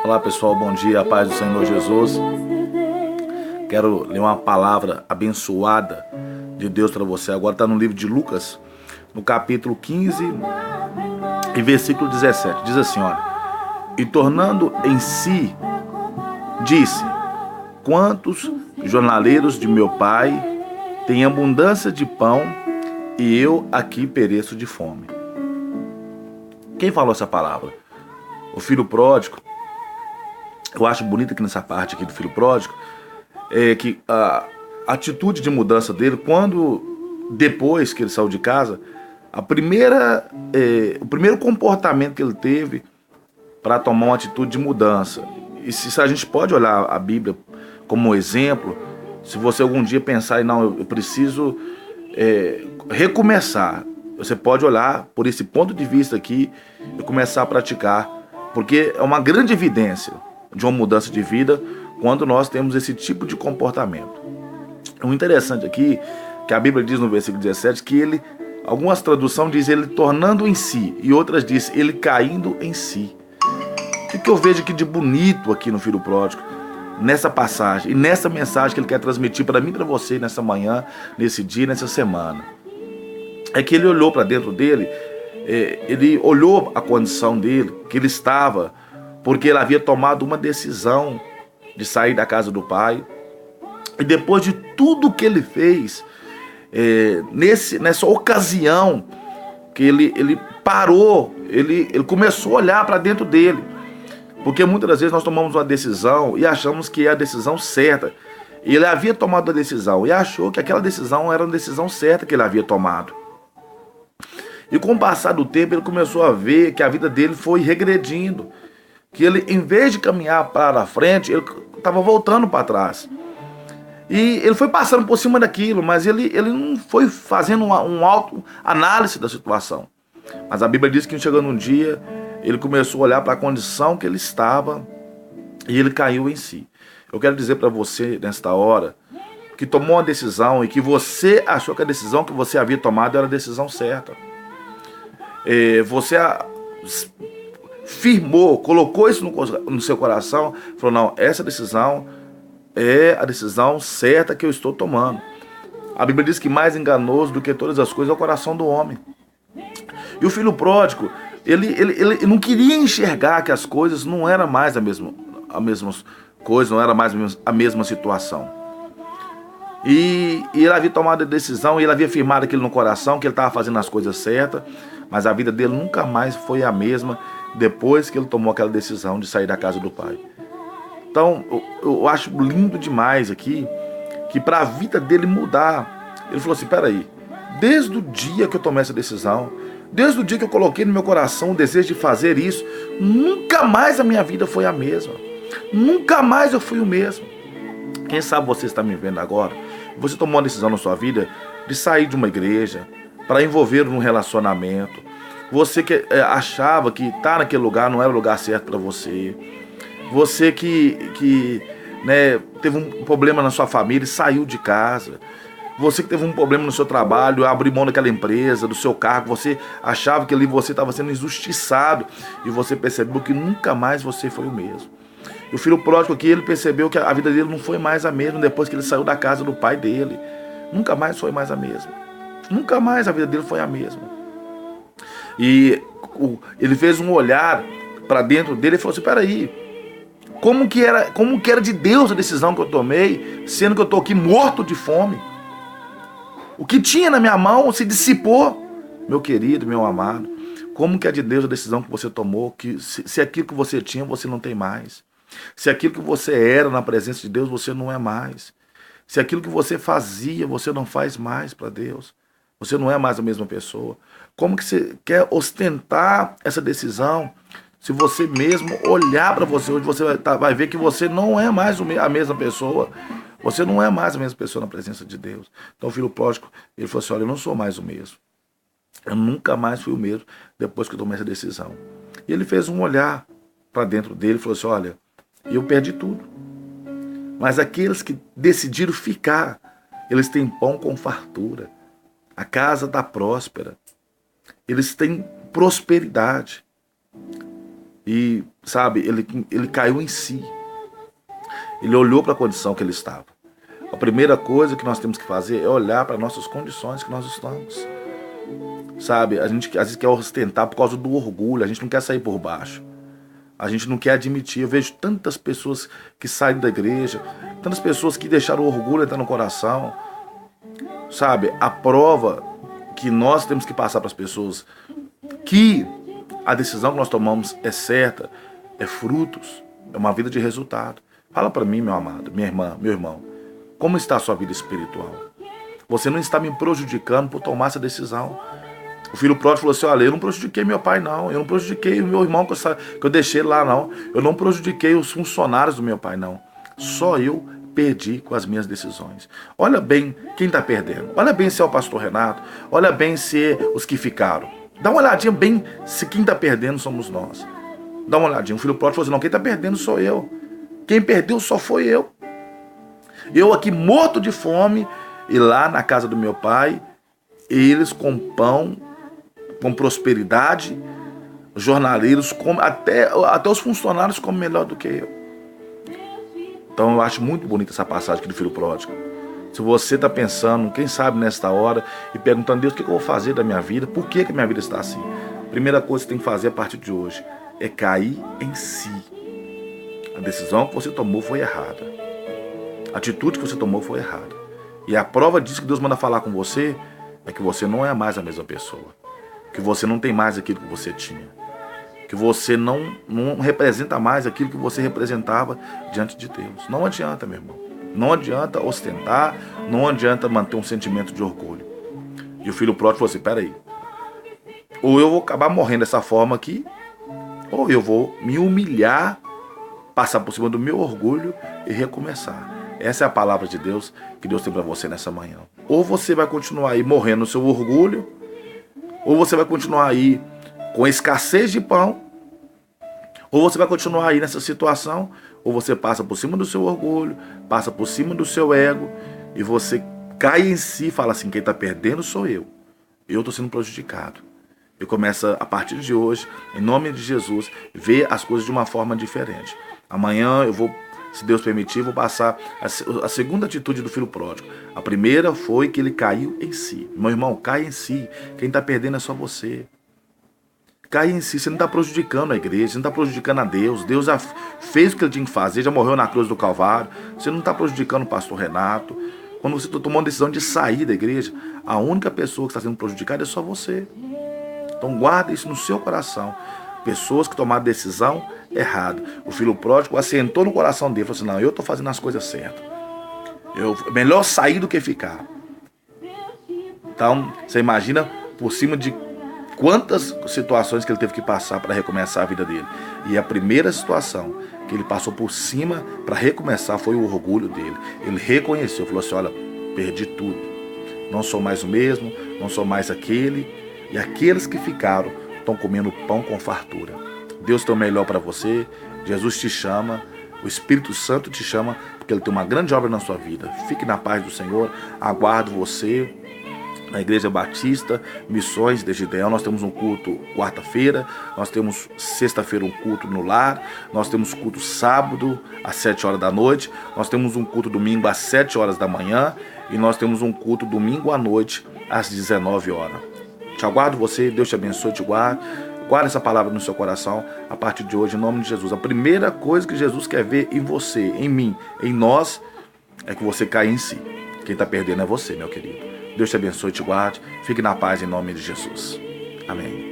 Olá pessoal, bom dia, a paz do Senhor Jesus. Quero ler uma palavra abençoada de Deus para você. Agora está no livro de Lucas, no capítulo 15 e versículo 17. Diz assim, olha: E tornando em si, disse: Quantos jornaleiros de meu pai têm abundância de pão e eu aqui pereço de fome. Quem falou essa palavra? O filho pródigo. Eu acho bonito aqui nessa parte aqui do filho pródigo é que a atitude de mudança dele, quando depois que ele saiu de casa, o primeiro comportamento que ele teve para tomar uma atitude de mudança. E se a gente pode olhar a Bíblia como um exemplo, se você algum dia pensar, não, eu preciso recomeçar, você pode olhar por esse ponto de vista aqui e começar a praticar, porque é uma grande evidência de uma mudança de vida quando nós temos esse tipo de comportamento. O interessante aqui, que a Bíblia diz no versículo 17, que ele, algumas traduções dizem ele tornando em si, e outras dizem ele caindo em si. O que eu vejo aqui de bonito aqui no filho pródigo, nessa passagem e nessa mensagem que ele quer transmitir para mim e para você nessa manhã, nesse dia, nessa semana, é que ele olhou para dentro dele, ele olhou a condição dele, que ele estava, porque ele havia tomado uma decisão de sair da casa do pai. E depois de tudo que ele fez, nessa ocasião, que ele parou, ele começou a olhar para dentro dele. Porque muitas das vezes nós tomamos uma decisão e achamos que é a decisão certa. E ele havia tomado a decisão e achou que aquela decisão era a decisão certa que ele havia tomado. E com o passar do tempo ele começou a ver que a vida dele foi regredindo. Que ele, em vez de caminhar para a frente, ele estava voltando para trás. E ele foi passando por cima daquilo, mas ele não foi fazendo um autoanálise da situação. Mas a Bíblia diz que chegando um dia, ele começou a olhar para a condição que ele estava e ele caiu em si. Eu quero dizer para você, nesta hora, que tomou uma decisão e que você achou que a decisão que você havia tomado era a decisão certa. Você firmou, colocou isso no seu coração, falou, não, essa decisão é a decisão certa que eu estou tomando. A Bíblia diz que mais enganoso do que todas as coisas é o coração do homem. E o filho pródigo, ele não queria enxergar que as coisas não eram mais a mesma coisa, não era mais a mesma situação. E ele havia tomado a decisão, e ele havia firmado aquilo no coração, que ele estava fazendo as coisas certas, mas a vida dele nunca mais foi a mesma depois que ele tomou aquela decisão de sair da casa do pai. Então, eu acho lindo demais aqui, que para a vida dele mudar, ele falou assim, peraí, desde o dia que eu tomei essa decisão, desde o dia que eu coloquei no meu coração o desejo de fazer isso, nunca mais a minha vida foi a mesma. Nunca mais eu fui o mesmo. Quem sabe você está me vendo agora, você tomou uma decisão na sua vida de sair de uma igreja para envolver num relacionamento. Você que achava que estar naquele lugar não era o lugar certo para você. Você que teve um problema na sua família e saiu de casa. Você que teve um problema no seu trabalho, abriu mão daquela empresa, do seu cargo. Você achava que ali você estava sendo injustiçado e você percebeu que nunca mais você foi o mesmo. E o filho pródigo aqui, ele percebeu que a vida dele não foi mais a mesma depois que ele saiu da casa do pai dele. Nunca mais foi mais a mesma. Nunca mais a vida dele foi a mesma. E ele fez um olhar para dentro dele e falou assim, peraí, como que era de Deus a decisão que eu tomei, sendo que eu estou aqui morto de fome? O que tinha na minha mão se dissipou. Meu querido, meu amado, como que é de Deus a decisão que você tomou, que se aquilo que você tinha, você não tem mais. Se aquilo que você era na presença de Deus, você não é mais. Se aquilo que você fazia, você não faz mais para Deus. Você não é mais a mesma pessoa. Como que você quer ostentar essa decisão? Se você mesmo olhar para você hoje, você vai ver que você não é mais a mesma pessoa. Você não é mais a mesma pessoa na presença de Deus. Então o filho pródigo, ele falou assim, olha, eu não sou mais o mesmo. Eu nunca mais fui o mesmo depois que eu tomei essa decisão. E ele fez um olhar para dentro dele e falou assim, olha, eu perdi tudo. Mas aqueles que decidiram ficar, eles têm pão com fartura. A casa está próspera. Eles têm prosperidade. E, sabe, ele caiu em si. Ele olhou para a condição que ele estava. A primeira coisa que nós temos que fazer é olhar para nossas condições que nós estamos. Sabe, a gente às vezes quer ostentar por causa do orgulho, a gente não quer sair por baixo. A gente não quer admitir. Eu vejo tantas pessoas que saem da igreja, tantas pessoas que deixaram o orgulho entrar no coração. Sabe, a prova que nós temos que passar para as pessoas que a decisão que nós tomamos é certa, é frutos, é uma vida de resultado. Fala para mim, meu amado, minha irmã, meu irmão, como está a sua vida espiritual? Você não está me prejudicando por tomar essa decisão. O filho pródigo falou assim, olha, eu não prejudiquei meu pai não, eu não prejudiquei o meu irmão que eu deixei lá não, eu não prejudiquei os funcionários do meu pai não, só eu perdi com as minhas decisões. Olha bem quem está perdendo, olha bem se é o pastor Renato, olha bem se é os que ficaram, dá uma olhadinha bem se quem está perdendo somos nós. Dá uma olhadinha, o filho pródigo falou assim, não, quem está perdendo sou eu, quem perdeu só foi eu. Eu aqui morto de fome e lá na casa do meu pai, eles com pão, com prosperidade, jornaleiros, até os funcionários comem melhor do que eu. Então eu acho muito bonita essa passagem aqui do filho pródigo. Se você está pensando, quem sabe nesta hora, e perguntando, Deus, o que eu vou fazer da minha vida? Por que a minha vida está assim? A primeira coisa que você tem que fazer a partir de hoje é cair em si. A decisão que você tomou foi errada. A atitude que você tomou foi errada. E a prova disso que Deus manda falar com você é que você não é mais a mesma pessoa. Que você não tem mais aquilo que você tinha. Que você não representa mais aquilo que você representava diante de Deus. Não adianta, meu irmão. Não adianta ostentar, não adianta manter um sentimento de orgulho. E o filho pródigo falou assim, peraí, ou eu vou acabar morrendo dessa forma aqui, ou eu vou me humilhar, passar por cima do meu orgulho e recomeçar. Essa é a palavra de Deus que Deus tem para você nessa manhã. Ou você vai continuar aí morrendo no seu orgulho, ou você vai continuar aí com escassez de pão, ou você vai continuar aí nessa situação, ou você passa por cima do seu orgulho, passa por cima do seu ego, e você cai em si e fala assim, quem está perdendo sou eu estou sendo prejudicado. E começa a partir de hoje, em nome de Jesus, ver as coisas de uma forma diferente. Amanhã eu vou, se Deus permitir, vou passar a segunda atitude do filho pródigo. A primeira foi que ele caiu em si. Meu irmão, cai em si. Quem está perdendo é só você. Cai em si, você não está prejudicando a igreja, você não está prejudicando a Deus. Deus já fez o que ele tinha que fazer, já morreu na cruz do Calvário. Você não está prejudicando o pastor Renato. Quando você tomou uma decisão de sair da igreja, a única pessoa que está sendo prejudicada é só você. Então guarda isso no seu coração. Pessoas que tomaram decisão errada. O filho pródigo assentou no coração dele, falou assim, não, eu estou fazendo as coisas certas. Melhor sair do que ficar. Então, você imagina por cima de quantas situações que ele teve que passar para recomeçar a vida dele. E a primeira situação que ele passou por cima para recomeçar foi o orgulho dele. Ele reconheceu, falou assim, olha, perdi tudo. Não sou mais o mesmo, não sou mais aquele. E aqueles que ficaram estão comendo pão com fartura. Deus tem o melhor para você. Jesus te chama. O Espírito Santo te chama, porque Ele tem uma grande obra na sua vida. Fique na paz do Senhor. Aguardo você na Igreja Batista Missões de Gideão. Nós temos um culto quarta-feira, nós temos sexta-feira um culto no lar, nós temos culto sábado às 7 horas da noite, nós temos um culto domingo às 7 horas da manhã e nós temos um culto domingo à noite às 19 horas. Te aguardo você, Deus te abençoe, te guarde. Guarde essa palavra no seu coração a partir de hoje, em nome de Jesus. A primeira coisa que Jesus quer ver em você, em mim, em nós, é que você caia em si. Quem está perdendo é você, meu querido. Deus te abençoe, te guarde. Fique na paz em nome de Jesus. Amém.